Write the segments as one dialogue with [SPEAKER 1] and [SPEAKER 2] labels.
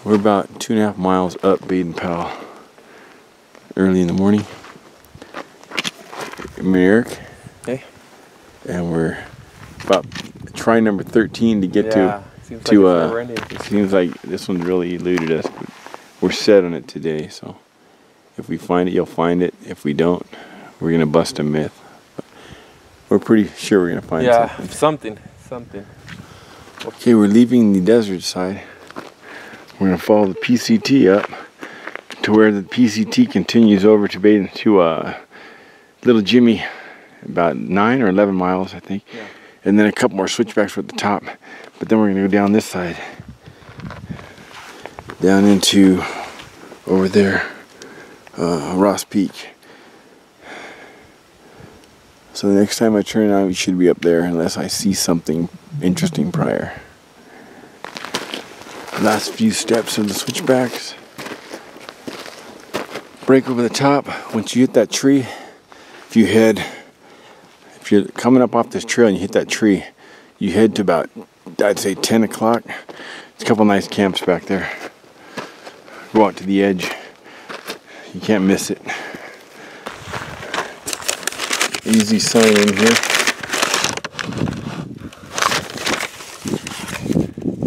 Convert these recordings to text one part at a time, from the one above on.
[SPEAKER 1] We're about 2.5 miles up Baden Powell early in the morning. I'm Eric.
[SPEAKER 2] Hey.
[SPEAKER 1] And we're about try number 13 to get to.
[SPEAKER 2] It
[SPEAKER 1] seems like this one's really eluded us, but we're set on it today. So if we find it, you'll find it. If we don't, we're gonna bust a myth. But we're pretty sure we're gonna find something. Okay, we're leaving the desert side. We're gonna follow the PCT up to where the PCT continues over to Baden to Little Jimmy, about 9 or 11 miles, I think.
[SPEAKER 2] Yeah.
[SPEAKER 1] And then a couple more switchbacks at the top. But then we're gonna go down this side, down into over there, Ross Peak. So the next time I turn out, we should be up there unless I see something interesting prior. Last few steps of the switchbacks. Break over the top. Once you hit that tree, if you're coming up off this trail and you hit that tree, you head to about, I'd say 10 o'clock. There's a couple nice camps back there. Go out to the edge. You can't miss it. Easy sign in here.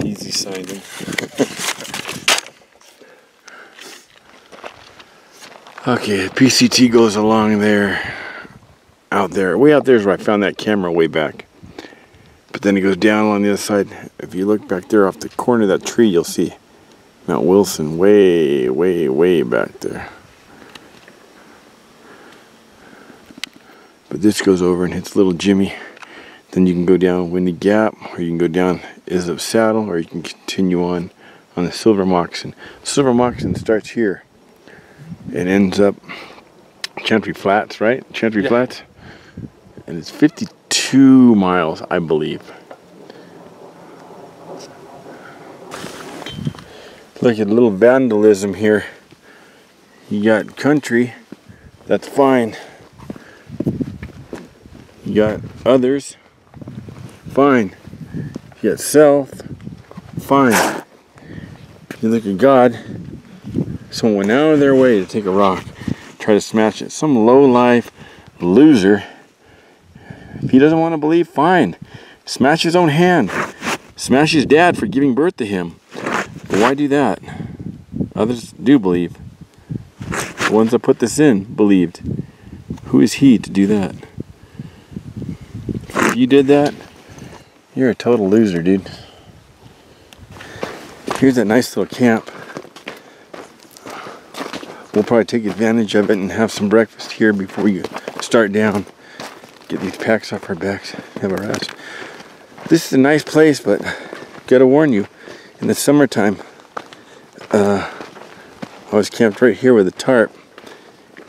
[SPEAKER 1] Easy sign in. Okay, PCT goes along there. Out there. Way out there is where I found that camera way back. But then it goes down along the other side. If you look back there off the corner of that tree, you'll see Mount Wilson way, way, way back there. But this goes over and hits Little Jimmy. Then you can go down Windy Gap, or you can go down Islip Saddle, or you can continue on the Silver Moccasin. Silver Moccasin starts here. It ends up Chantry Flats, right? Chantry Flats. And it's 52 miles, I believe. Look at a little vandalism here. You got country, that's fine. You got others, fine. You got south, fine. You look at God, someone went out of their way to take a rock, try to smash it. Some low-life loser. If he doesn't want to believe, fine. Smash his own hand. Smash his dad for giving birth to him. But why do that? Others do believe. The ones that put this in believed. Who is he to do that? If you did that, you're a total loser, dude. Here's that nice little camp. We'll probably take advantage of it and have some breakfast here before we start down. Get these packs off our backs, have a rest. This is a nice place, but gotta warn you, in the summertime, I was camped right here with a tarp,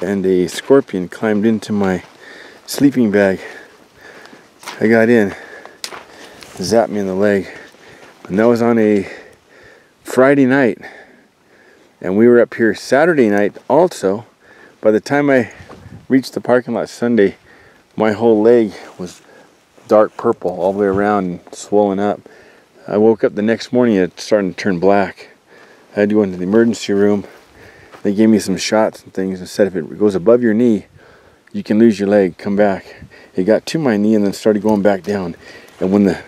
[SPEAKER 1] and a scorpion climbed into my sleeping bag. I got in, zapped me in the leg, and that was on a Friday night. And we were up here Saturday night also. By the time I reached the parking lot Sunday, my whole leg was dark purple all the way around and swollen up. I woke up the next morning and it started to turn black. I had to go into the emergency room. They gave me some shots and things and said if it goes above your knee, you can lose your leg, come back. It got to my knee and then started going back down. And when the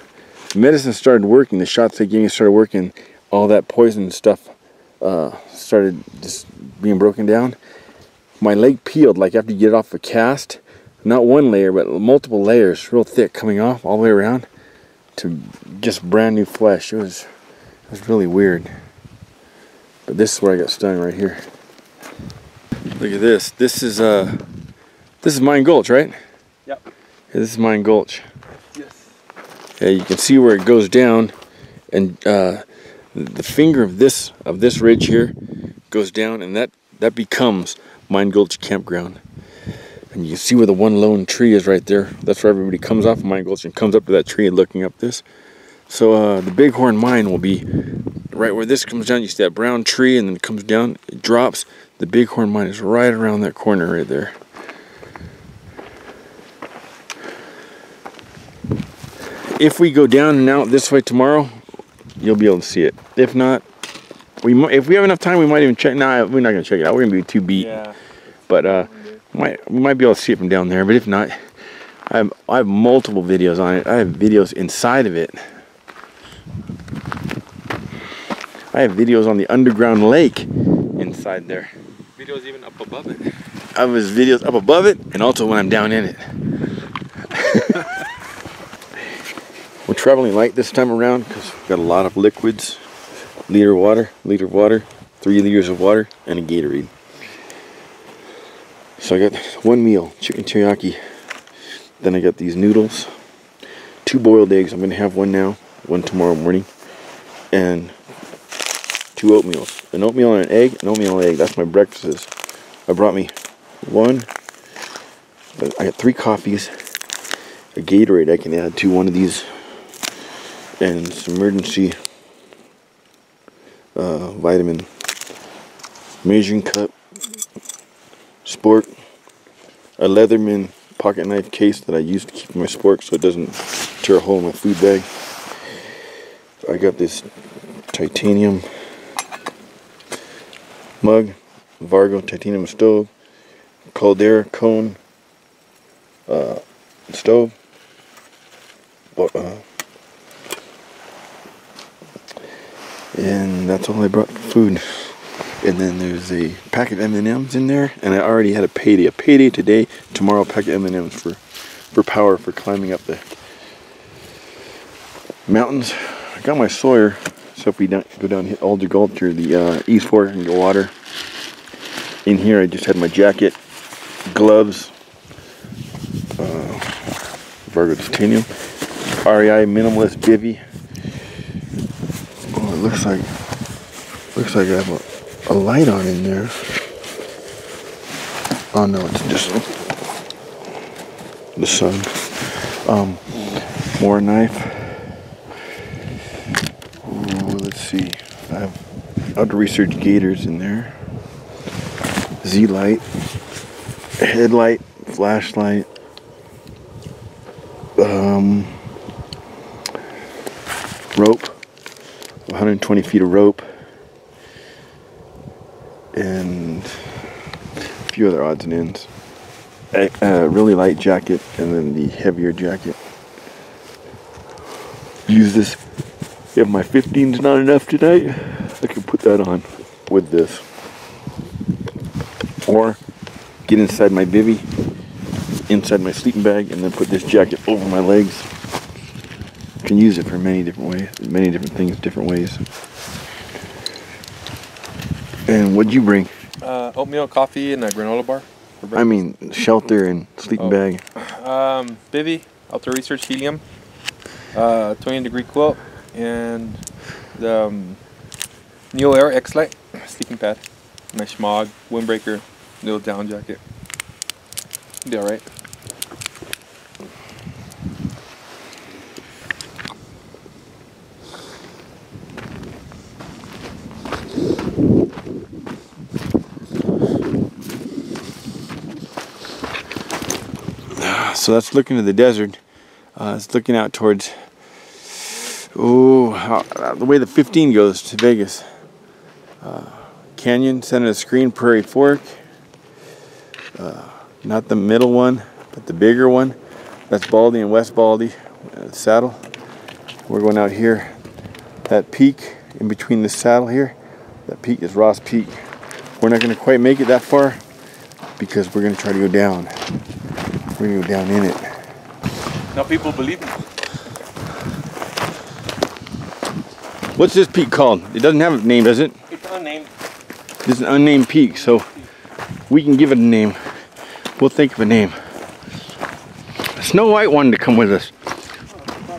[SPEAKER 1] medicine started working, the shots they gave me started working, all that poison stuff started just being broken down. My leg peeled, like after you get it off a cast, not one layer, but multiple layers, real thick, coming off all the way around to just brand new flesh. It was really weird. But this is where I got stung, right here. Look at this. This is Mine Gulch, right?
[SPEAKER 2] Yep.
[SPEAKER 1] Yeah, this is Mine Gulch.
[SPEAKER 2] Yes.
[SPEAKER 1] Yeah, you can see where it goes down, and the finger of this ridge here goes down, and that becomes Mine Gulch Campground. And you can see where the one lone tree is right there. That's where everybody comes off of Mine Gulch and comes up to that tree and looking up this. So the Bighorn mine will be right where this comes down. You see that brown tree and then it comes down, it drops. The Bighorn mine is right around that corner right there. If we go down and out this way tomorrow, you'll be able to see it. If not, If we have enough time, we might even check. Nah, we're not gonna check it out. We're gonna be too beat.
[SPEAKER 2] Yeah.
[SPEAKER 1] But we might be able to see it from down there. But if not, I have multiple videos on it. I have videos inside of it. I have videos on the underground lake inside there.
[SPEAKER 2] Videos even up above it.
[SPEAKER 1] I have videos up above it, and also when I'm down in it. We're traveling light this time around because we've got a lot of liquids. Liter of water, 3 liters of water, and a Gatorade. So I got one meal, chicken teriyaki. Then I got these noodles, 2 boiled eggs. I'm gonna have one now, one tomorrow morning, and 2 oatmeals. An oatmeal and an egg, an oatmeal and an egg. That's my breakfast. I brought me one. I got 3 coffees, a Gatorade I can add to one of these, and some emergency vitamin measuring cup, spork, a Leatherman pocket knife case that I use to keep my spork so it doesn't tear a hole in my food bag. I got this titanium mug, Vargo titanium stove, Caldera cone stove, and that's all I brought for food. And then there's a pack of M&Ms in there, and I already had a payday today. Tomorrow, a pack of M&Ms for power for climbing up the mountains. I got my Sawyer, so if we go down hit Alder Gulch or the East Fork and get water. In here, I just had my jacket, gloves, Vargo titanium, REI minimalist bivvy. Oh, it looks like I have a light on in there. Oh no, it's just the sun. More knife. Ooh, let's see. I have outdoor research gaiters in there. Z-light, headlight, flashlight. Rope, 120 feet of rope, and a few other odds and ends. A really light jacket, and then the heavier jacket. Use this. If my 15's not enough tonight, I can put that on with this. Or get inside my bivvy, inside my sleeping bag, and then put this jacket over my legs. You can use it for many different ways, many different things, different ways. And what'd you bring?
[SPEAKER 2] Oatmeal, coffee, and a granola bar.
[SPEAKER 1] I mean, shelter and sleeping bag.
[SPEAKER 2] Bivvy, outdoor research helium, 20-degree quilt, and the Neo Air X-Lite sleeping pad, my schmog, windbreaker, little down jacket. Be alright.
[SPEAKER 1] So that's looking to the desert. It's looking out towards, the way the 15 goes to Vegas. Canyon, Center of the Screen, Prairie Fork. Not the middle one, but the bigger one. That's Baldy and West Baldy saddle. We're going out here. That peak in between the saddle here, that peak is Ross Peak. We're not going to quite make it that far because we're going to try to go down. We're going to go down in it.
[SPEAKER 2] Now people believe me.
[SPEAKER 1] What's this peak called? It doesn't have a name, does it?
[SPEAKER 2] It's unnamed.
[SPEAKER 1] This is an unnamed peak, so we can give it a name. We'll think of a name. Snow White wanted to come with us,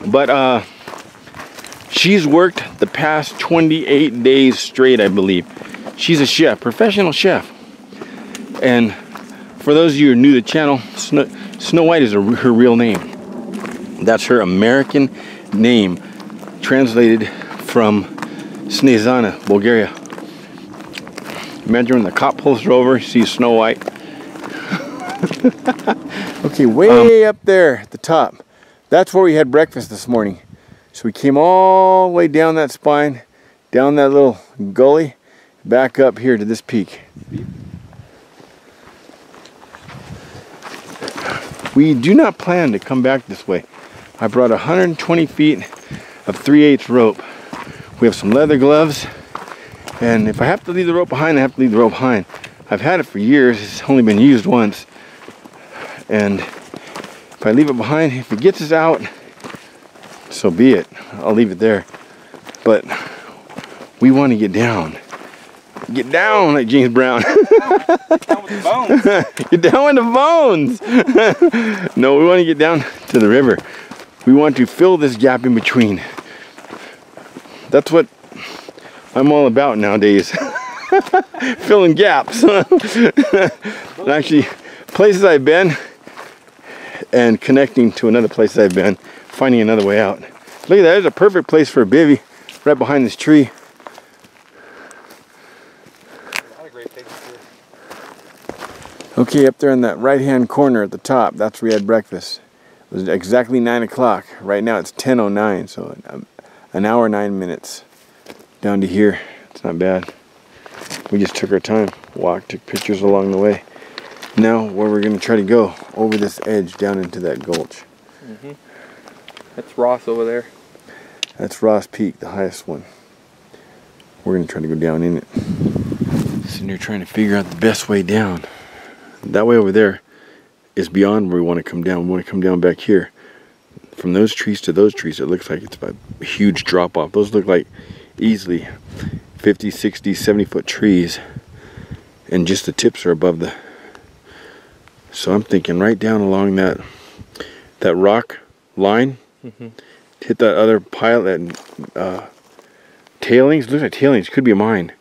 [SPEAKER 1] but she's worked the past 28 days straight, I believe. She's a chef, professional chef. And for those of you who are new to the channel, Snow White is her real name. That's her American name, translated from Snezana, Bulgaria. Imagine when the cop pulls her over, sees Snow White. Okay, way up there at the top. That's where we had breakfast this morning. So we came all the way down that spine, down that little gully, back up here to this peak. We do not plan to come back this way. I brought 120 feet of 3/8 rope. We have some leather gloves, and if I have to leave the rope behind, I have to leave the rope behind. I've had it for years. It's only been used once, and if I leave it behind, if it gets us out, so be it. I'll leave it there. But we want to get down. Get down, like James Brown.
[SPEAKER 2] Get down with the bones.
[SPEAKER 1] Get down with the bones. No, we want to get down to the river. We want to fill this gap in between. That's what I'm all about nowadays. Filling gaps. Actually, places I've been and connecting to another place I've been, finding another way out. Look at that, there's a perfect place for a bivvy right behind this tree. Okay, up there in that right-hand corner at the top, that's where we had breakfast. It was exactly 9 o'clock. Right now it's 10:09, so an hour 9 minutes down to here. It's not bad. We just took our time, walked, took pictures along the way. Now, where we're going to try to go, over this edge down into that gulch.
[SPEAKER 2] That's Ross over there.
[SPEAKER 1] That's Ross Peak, the highest one. We're going to try to go down in it. Sitting here trying to figure out the best way down. That way over there is beyond where we want to come down. We want to come down back here. From those trees to those trees, it looks like it's a huge drop off. Those look like easily 50, 60, 70 foot trees. And just the tips are above the... So I'm thinking right down along that rock line. Hit that other pile, that tailings. Looks like tailings. Could be a mine.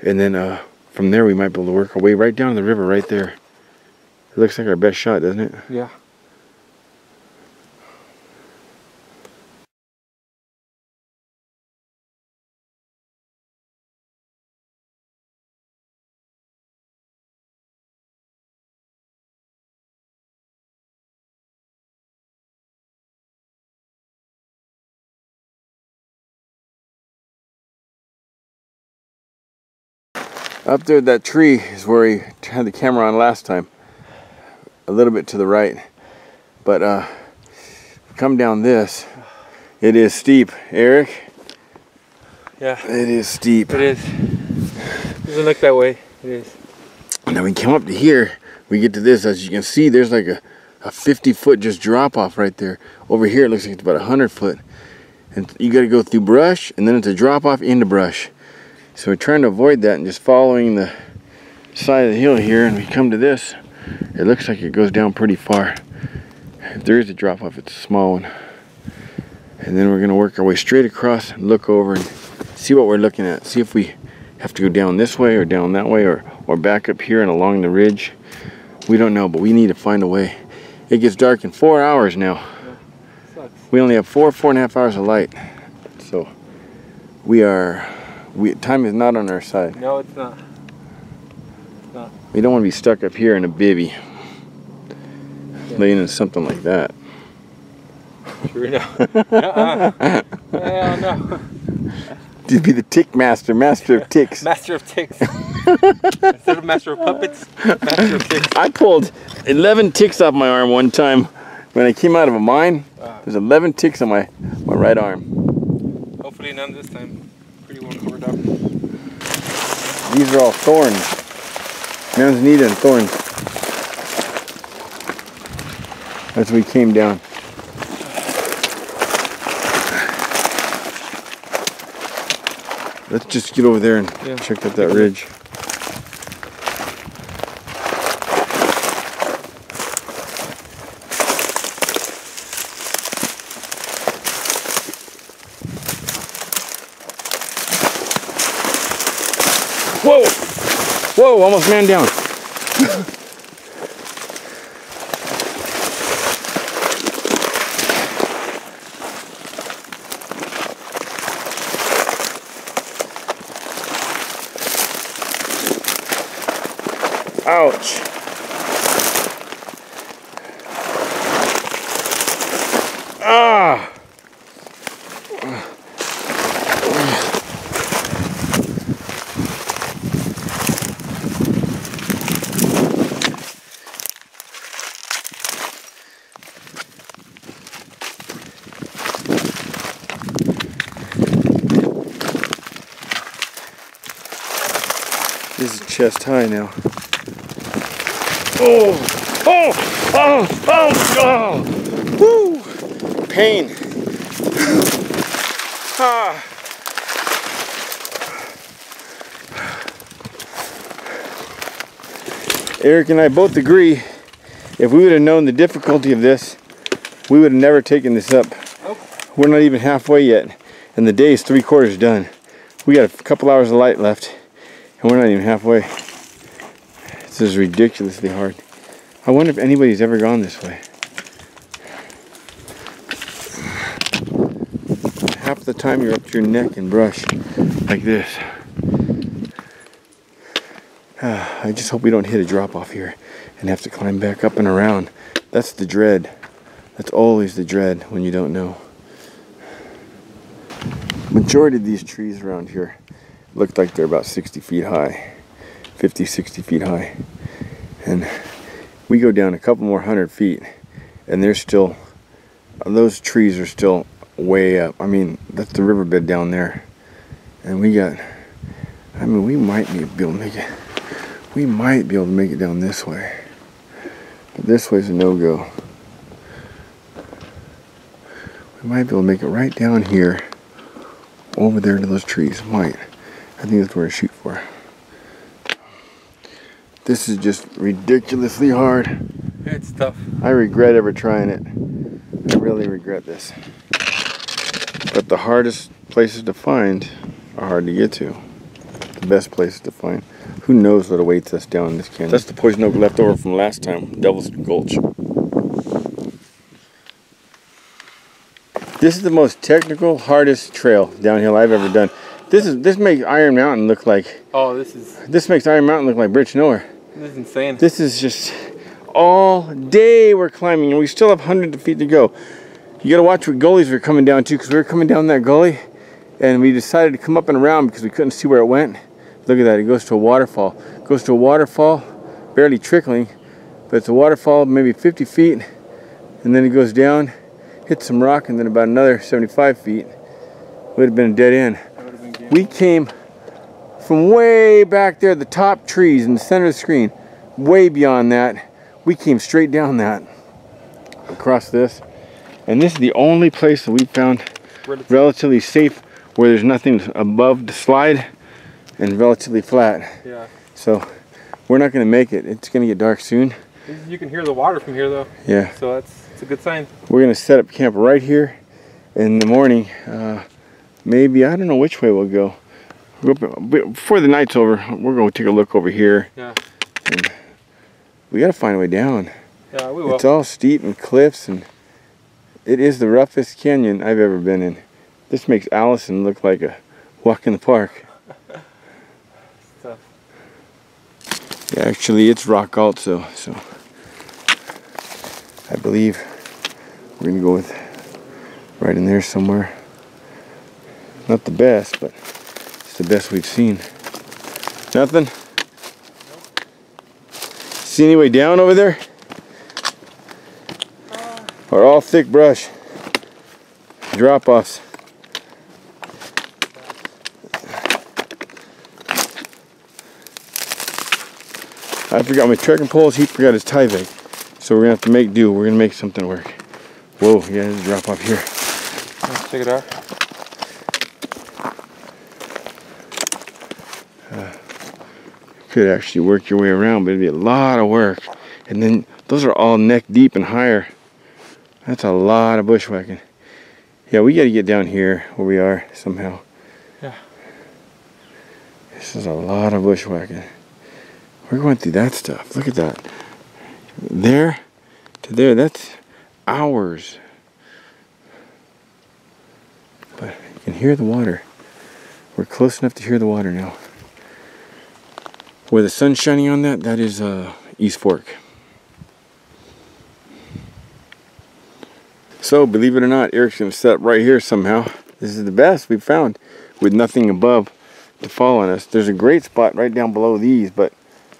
[SPEAKER 1] And then from there we might be able to work our way right down to the river right there. It looks like our best shot, doesn't it?
[SPEAKER 2] Yeah.
[SPEAKER 1] Up there, that tree is where we had the camera on last time. A little bit to the right. But come down this. It is steep. Eric?
[SPEAKER 2] Yeah.
[SPEAKER 1] It is steep.
[SPEAKER 2] It is. It doesn't look that way. It is.
[SPEAKER 1] Now we come up to here. We get to this. As you can see, there's like a 50-foot just drop off right there. Over here, it looks like it's about 100 foot. And you got to go through brush, and then it's a drop off into brush. So we're trying to avoid that and just following the side of the hill here, and we come to this. It looks like it goes down pretty far. If there is a drop off, it's a small one. And then we're going to work our way straight across and look over and see what we're looking at. See if we have to go down this way or down that way or back up here and along the ridge. We don't know, but we need to find a way. It gets dark in 4 hours now.
[SPEAKER 2] Yeah,
[SPEAKER 1] we only have 4.5 hours of light. So time is not on our side.
[SPEAKER 2] No, it's not. It's not.
[SPEAKER 1] We don't want to be stuck up here in a bivvy, laying in something like that.
[SPEAKER 2] Sure no. Hell no.
[SPEAKER 1] You'd be the tick master of ticks.
[SPEAKER 2] Master of ticks. Instead of master of puppets, master of ticks.
[SPEAKER 1] I pulled 11 ticks off my arm one time when I came out of a mine. There's 11 ticks on my right arm.
[SPEAKER 2] Hopefully none this time. Pretty well covered up.
[SPEAKER 1] These are all thorns. Manzanita and thorns. That's where we came down. Let's just get over there and check out that ridge. Whoa! Whoa, almost man down. Ouch. Ah. chest high now. Oh! Oh! Oh! Oh! Oh! Woo! Pain. Ah. Eric and I both agree, if we would have known the difficulty of this, we would have never taken this up. Nope. We're not even halfway yet, and the day is 3/4 done. We got a couple hours of light left, and we're not even halfway. This is ridiculously hard. I wonder if anybody's ever gone this way. Half the time you're up to your neck in brush like this. I just hope we don't hit a drop off here and have to climb back up and around. That's the dread. That's always the dread when you don't know. Majority of these trees around here look like they're about 60 feet high, 50, 60 feet high. And we go down a couple more 100 feet and they're still, those trees are still way up. I mean, that's the riverbed down there. And we got, I mean, we might be able to make it. We might be able to make it down this way. But this way's a no-go. We might be able to make it right down here, over there to those trees. Might. I think that's where I shoot for. This is just ridiculously hard.
[SPEAKER 2] It's tough.
[SPEAKER 1] I regret ever trying it. I really regret this. But the hardest places to find are hard to get to. The best places to find. Who knows what awaits us down in this canyon? That's the poison oak left over from last time, Devil's Gulch. This is the most technical, hardest trail downhill I've ever done. This makes Iron Mountain look like. Oh, this makes Iron Mountain look like Bridge Nowhere.
[SPEAKER 2] This is insane.
[SPEAKER 1] This is just all day we're climbing, and we still have hundreds of feet to go. You got to watch what gullies we're coming down to, because we were coming down that gully, and we decided to come up and around because we couldn't see where it went. Look at that, it goes to a waterfall. It goes to a waterfall, barely trickling, but it's a waterfall maybe 50 feet, and then it goes down, hits some rock, and then about another 75 feet. Would have been a dead end. We came from way back there, the top trees in the center of the screen, way beyond that. We came straight down that, across this. And this is the only place that we found relatively safe, where there's nothing above the slide and relatively flat. Yeah. So we're not going to make it. It's going to get dark soon.
[SPEAKER 2] You can hear the water from here though.
[SPEAKER 1] Yeah.
[SPEAKER 2] So it's a good sign.
[SPEAKER 1] We're going to set up camp right here in the morning. Maybe, I don't know which way we'll go. Before the night's over, we're going to take a look over here. Yeah. And we got to find a way down. Yeah, we will. It's all steep and cliffs, and it is the roughest canyon I've ever been in. This makes Allison look like a walk in the park. Yeah, actually it's rock also, so I believe we're gonna go with right in there somewhere. Not the best, but it's the best we've seen. Nothing? See any way down over there? Or all thick brush? Drop-offs. I forgot my trekking poles, he forgot his tie bag. So we're gonna have to make do. We're gonna make something work. Whoa, yeah, there's a drop off here.
[SPEAKER 2] Let's check it out.
[SPEAKER 1] Could actually work your way around, but it'd be a lot of work. And then those are all neck deep and higher. That's a lot of bushwhacking. Yeah, we gotta get down here where we are somehow. Yeah. This is a lot of bushwhacking. We're going through that stuff. Look at that. There to there, that's hours. But you can hear the water. We're close enough to hear the water now. Where the sun's shining on that, that is East Fork. So, believe it or not, Eric's gonna set up right here somehow. This is the best we've found with nothing above to fall on us. There's a great spot right down below these, but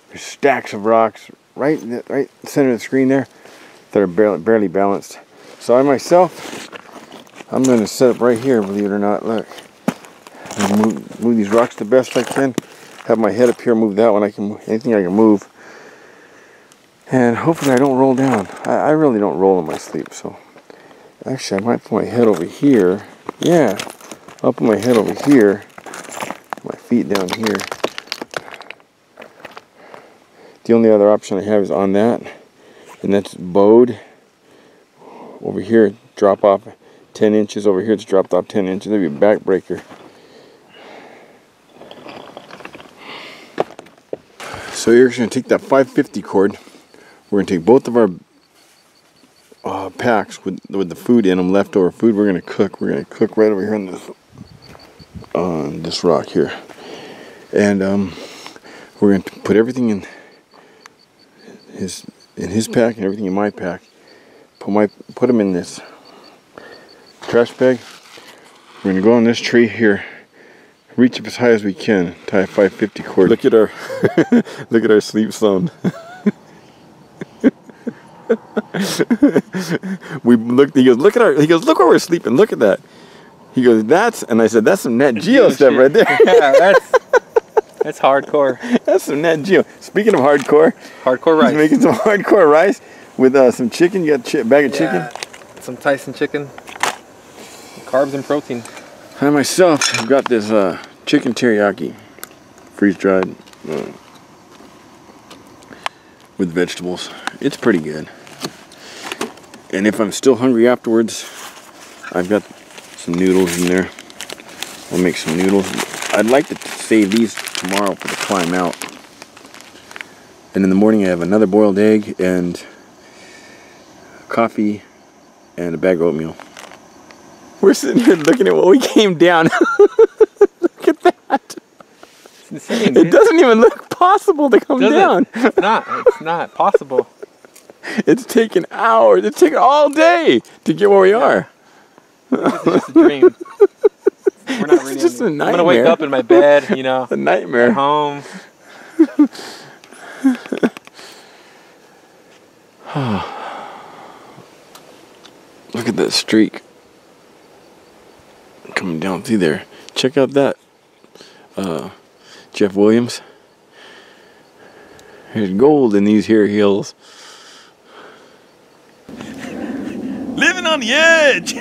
[SPEAKER 1] there's stacks of rocks right in the center of the screen there that are barely balanced. So I myself, I'm going to set up right here, believe it or not. Look, move these rocks the best I can. have my head up here, move that one. I can anything I can move. And hopefully I don't roll down. I really don't roll in my sleep, so actually I might put my head over here. Yeah, I'll put my head over here, my feet down here. The only other option I have is on that, and that's bowed. Over here, drop off 10 inches. Over here, it's dropped off 10 inches. That'd be a backbreaker. So Eric's going to take that 550 cord. We're going to take both of our packs with the food in them, leftover food. We're going to cook. We're going to cook right over here on this rock here, and we're going to put everything in his pack and everything in my pack. Put them in this trash bag. We're going to go on this tree here. Reach up as high as we can. Tie a 550 cord. Look at our look at our sleep zone. We looked. He goes, look at our. He goes, look where we're sleeping. Look at that. He goes, that's. And I said, that's some Nat Geo stuff right there.
[SPEAKER 2] Yeah, that's hardcore.
[SPEAKER 1] That's some Nat Geo. Speaking of hardcore
[SPEAKER 2] rice.
[SPEAKER 1] He's making some hardcore rice with some chicken. You got a bag of chicken.
[SPEAKER 2] Some Tyson chicken. Carbs and protein.
[SPEAKER 1] I myself have got this chicken teriyaki, freeze dried, with vegetables. It's pretty good. And if I'm still hungry afterwards, I've got some noodles in there. I'll make some noodles. I'd like to save these tomorrow for the climb out. And in the morning I have another boiled egg and coffee and a bag of oatmeal. We're sitting here looking at what we came down. Look at that.
[SPEAKER 2] It's insane.
[SPEAKER 1] It doesn't even look possible to come down.
[SPEAKER 2] It's not possible.
[SPEAKER 1] It's taken hours. It's taken all day to get where we are.
[SPEAKER 2] It's just a dream. We're not really.
[SPEAKER 1] It's just a nightmare.
[SPEAKER 2] I'm gonna wake up in my bed, you know.
[SPEAKER 1] A nightmare.
[SPEAKER 2] At home.
[SPEAKER 1] Look at that streak coming down through there. Check out that Jeff Williams. There's gold in these here hills. Living on the edge.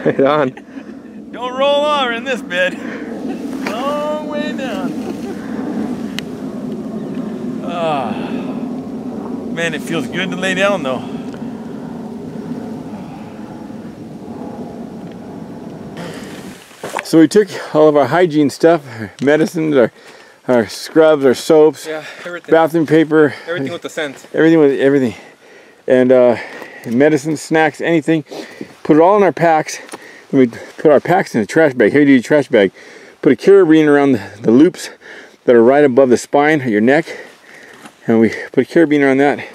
[SPEAKER 2] Right on.
[SPEAKER 1] Don't roll over in this bed. Long way down. Man, it feels good to lay down though. So we took all of our hygiene stuff, our medicines, our scrubs, our soaps,
[SPEAKER 2] everything.
[SPEAKER 1] bathroom paper.
[SPEAKER 2] Everything with the scent.
[SPEAKER 1] Everything. And medicine, snacks, anything. Put it all in our packs. And we put our packs in a trash bag, heavy duty trash bag. Put a carabiner around the loops that are right above the spine of your neck. And we put a carabiner on that.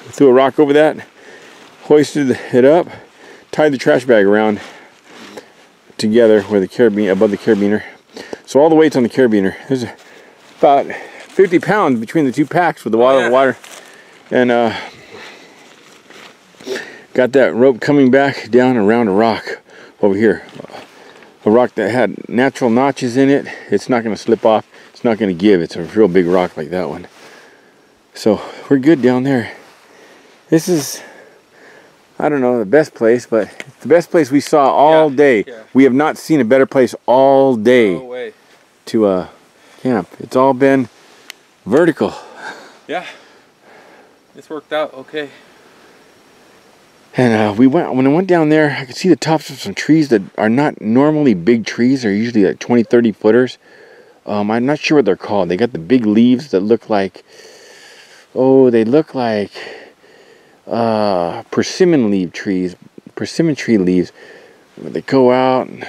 [SPEAKER 1] Threw a rock over that. Hoisted it up. Tied the trash bag around together with the carabiner, above the carabiner. So all the weight's on the carabiner. There's about 50 pounds between the two packs with the water. And got that rope coming back down around a rock over here. A rock that had natural notches in it. It's not going to slip off. It's not going to give. It's a real big rock like that one. So we're good down there. This is, I don't know, the best place, but it's the best place we saw all day. Yeah. We have not seen a better place all day.
[SPEAKER 2] No way.
[SPEAKER 1] To camp. It's all been vertical.
[SPEAKER 2] Yeah. This worked out okay.
[SPEAKER 1] And when I went down there, I could see the tops of some trees that are not normally big trees. They're usually like 20, 30 footers. I'm not sure what they're called. They got the big leaves that look like, they look like persimmon leaf trees, persimmon tree leaves. They go out and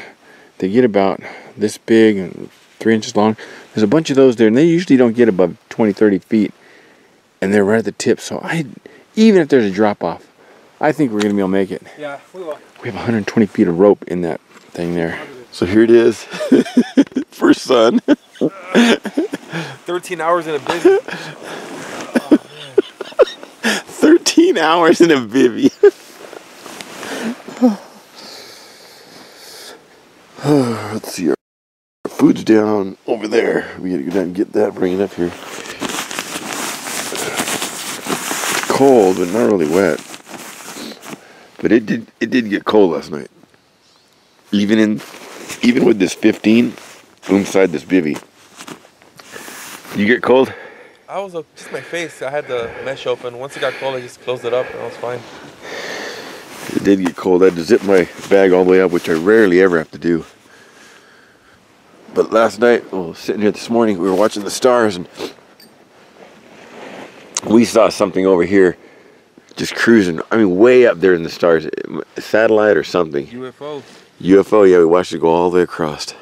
[SPEAKER 1] they get about this big and 3 inches long. There's a bunch of those there, and they usually don't get above 20, 30 feet. And they're right at the tip, so even if there's a drop off, I think we're gonna be able to make it.
[SPEAKER 2] Yeah, we will.
[SPEAKER 1] We have 120 feet of rope in that thing there. So here it is. First sun.
[SPEAKER 2] 13 hours in a bivvy.
[SPEAKER 1] 13 hours in a bivvy. Let's see. Food's down over there. We gotta go down and get that, bring it up here. Cold, but not really wet. But it did get cold last night. Even with this 15 inside this bivvy. You get cold?
[SPEAKER 2] I was just my face. I had the mesh open. Once it got cold, I just closed it up and I was fine.
[SPEAKER 1] It did get cold. I had to zip my bag all the way up, which I rarely ever have to do. But last night, well, sitting here this morning, we were watching the stars and we saw something over here just cruising. I mean, way up there in the stars. A satellite or something.
[SPEAKER 2] UFO.
[SPEAKER 1] UFO, yeah, we watched it go all the way across.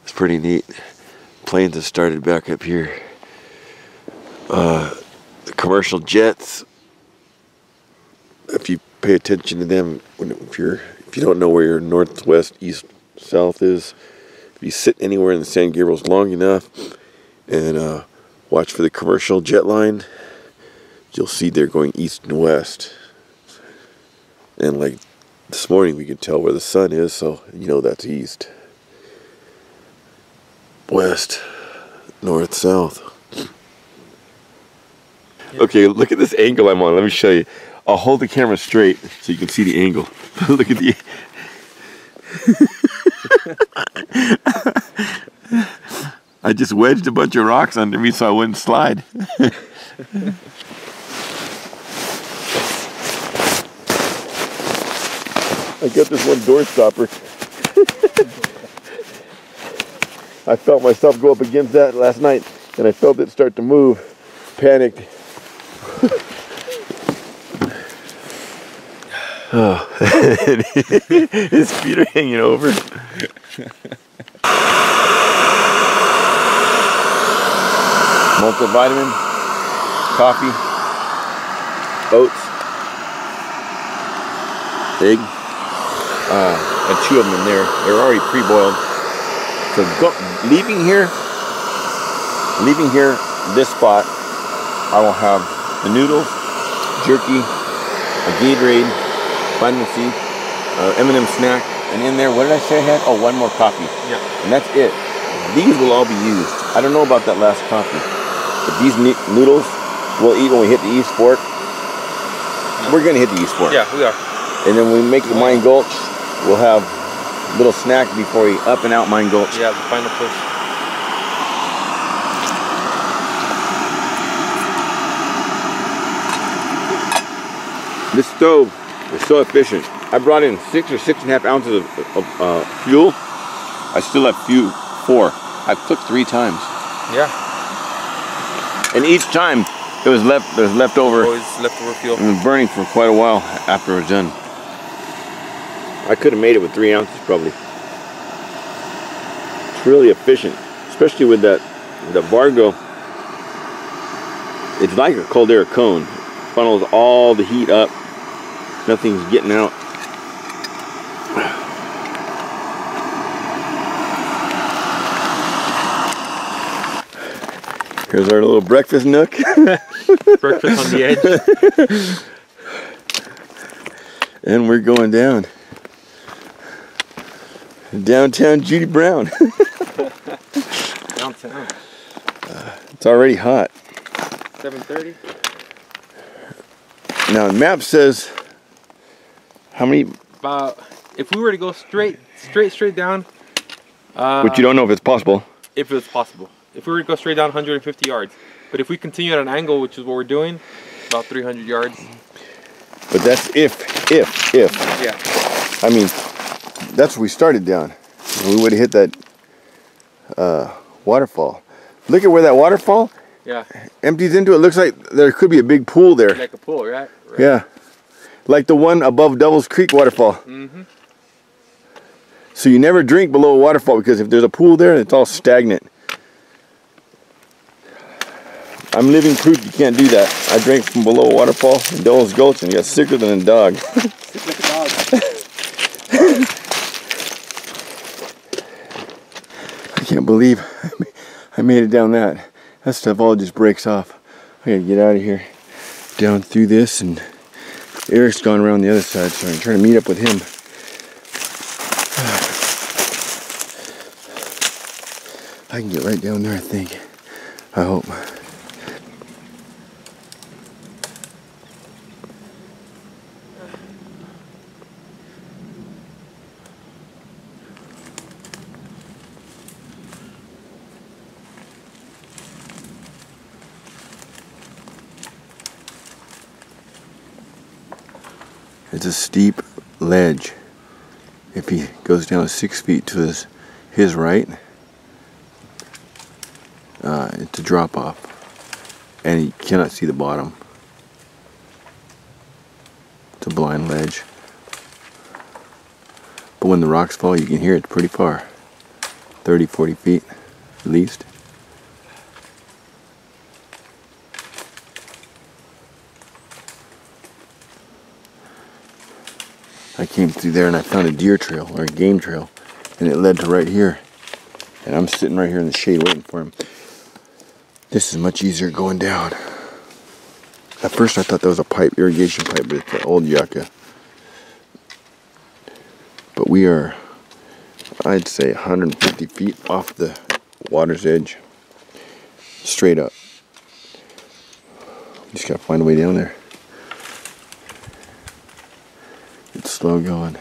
[SPEAKER 1] It's pretty neat. Planes have started back up here. The commercial jets, if you pay attention to them, if you don't know where your northwest, east, south is, if you sit anywhere in the San Gabriel long enough and watch for the commercial jet line, you'll see they're going east and west. And like this morning, we can tell where the sun is, so you know that's east, west, north, south. Okay, look at this angle I'm on. Let me show you. I'll hold the camera straight so you can see the angle. Look at the... I just wedged a bunch of rocks under me so I wouldn't slide. I got this one door stopper. I felt myself go up against that last night and I felt it start to move. Panicked. Oh, his feet are hanging over. Multivitamin, coffee, oats, egg, and 2 of them in there. They're already pre-boiled. So leaving here, this spot, I will have the noodles, jerky, a Gatorade, vitamin C, M&M snack, and in there, what did I say I had? Oh, 1 more coffee.
[SPEAKER 2] Yeah.
[SPEAKER 1] And that's it. These will all be used. I don't know about that last coffee, but these noodles we'll eat when we hit the East Fork. We're gonna hit the East Fork.
[SPEAKER 2] Yeah, we are.
[SPEAKER 1] And then when we make the Mine Gulch, we'll have a little snack before we up and out Mine Gulch.
[SPEAKER 2] Yeah, the final push.
[SPEAKER 1] This stove is so efficient. I brought in 6 or 6.5 ounces of fuel. I still have 4. I've cooked 3 times.
[SPEAKER 2] Yeah.
[SPEAKER 1] And each time there's leftover.
[SPEAKER 2] Always leftover fuel.
[SPEAKER 1] And it was burning for quite a while after it was done. I could have made it with 3 ounces probably. It's really efficient, especially with the Vargo. It's like a cold air cone. Funnels all the heat up. Nothing's getting out. Here's our little breakfast nook.
[SPEAKER 2] Breakfast on the edge.
[SPEAKER 1] And we're going down. Downtown Judy Brown.
[SPEAKER 2] Downtown.
[SPEAKER 1] It's already hot.
[SPEAKER 2] 7:30.
[SPEAKER 1] Now the map says how many?
[SPEAKER 2] If we were to go straight down.
[SPEAKER 1] Which you don't know if it's possible.
[SPEAKER 2] If it's possible. If we were to go straight down 150 yards. But if we continue at an angle, which is what we're doing, about 300 yards.
[SPEAKER 1] But that's if.
[SPEAKER 2] Yeah.
[SPEAKER 1] I mean, that's where we started down. We would have hit that waterfall. Look at where that waterfall empties into. It looks like there could be a big pool there.
[SPEAKER 2] Like a pool, right?
[SPEAKER 1] Yeah. Like the one above Devil's Creek waterfall.
[SPEAKER 2] Mm-hmm.
[SPEAKER 1] So you never drink below a waterfall because if there's a pool there, it's all stagnant. I'm living proof you can't do that. I drank from below a waterfall in Devil's Gulch and got sicker than a dog.
[SPEAKER 2] Sick like a dog.
[SPEAKER 1] I can't believe I made it down that. That stuff all just breaks off. I gotta get out of here. Down through this, and Erick's gone around the other side, so I'm trying to meet up with him. I can get right down there, I think. I hope. It's a steep ledge. If he goes down 6 feet to his right, it's a drop off, and he cannot see the bottom. It's a blind ledge. But when the rocks fall, you can hear it pretty far. 30, 40 feet at least. I came through there and I found a deer trail, or a game trail, and it led to right here. And I'm sitting right here in the shade waiting for him. This is much easier going down. At first I thought that was a pipe, irrigation pipe, but it's an old yucca. But we are, I'd say, 150 feet off the water's edge. Straight up. Just gotta find a way down there. It's slow going.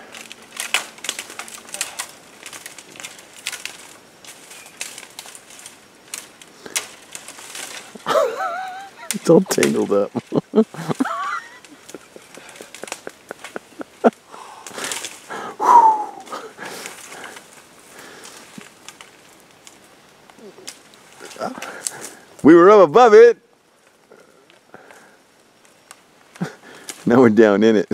[SPEAKER 1] It's all tangled up. We were up above it. Now we're down in it.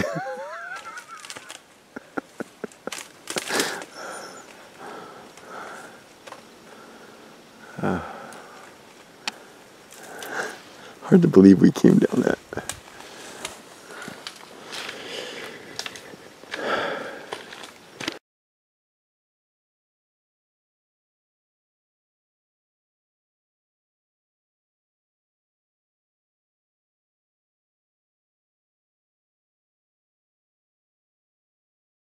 [SPEAKER 1] Hard to believe we came down that.